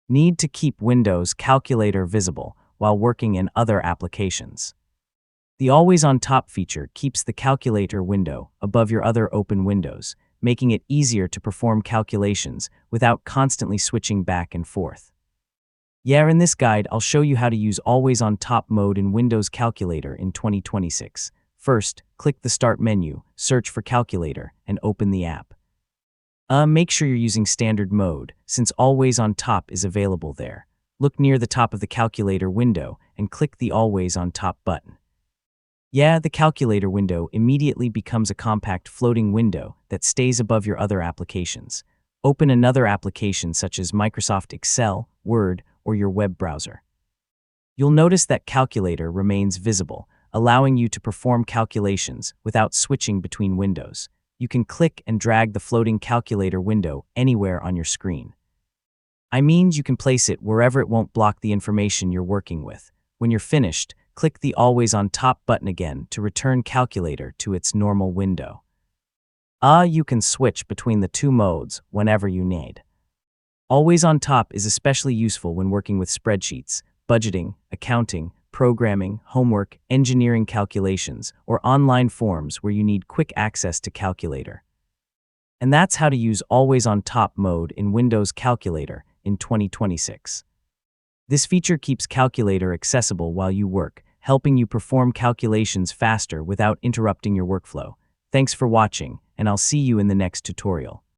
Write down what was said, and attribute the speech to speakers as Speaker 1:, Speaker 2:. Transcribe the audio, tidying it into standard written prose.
Speaker 1: Need to keep Windows Calculator visible while working in other applications. The Always on Top feature keeps the calculator window above your other open windows, making it easier to perform calculations without constantly switching back and forth. In this guide, I'll show you how to use Always on Top mode in Windows Calculator in 2026. First, click the Start menu, search for Calculator, and open the app. Make sure you're using Standard mode, since Always on Top is available there. Look near the top of the calculator window and click the Always on Top button. The calculator window immediately becomes a compact floating window that stays above your other applications. Open another application such as Microsoft Excel, Word, or your web browser. You'll notice that Calculator remains visible, allowing you to perform calculations without switching between windows. You can click and drag the floating calculator window anywhere on your screen. You can place it wherever it won't block the information you're working with. When you're finished, click the Always on Top button again to return Calculator to its normal window. You can switch between the two modes whenever you need. Always on Top is especially useful when working with spreadsheets, budgeting, accounting, programming, homework, engineering calculations, or online forms where you need quick access to Calculator. And that's how to use Always on Top mode in Windows Calculator in 2026. This feature keeps Calculator accessible while you work, helping you perform calculations faster without interrupting your workflow. Thanks for watching, and I'll see you in the next tutorial.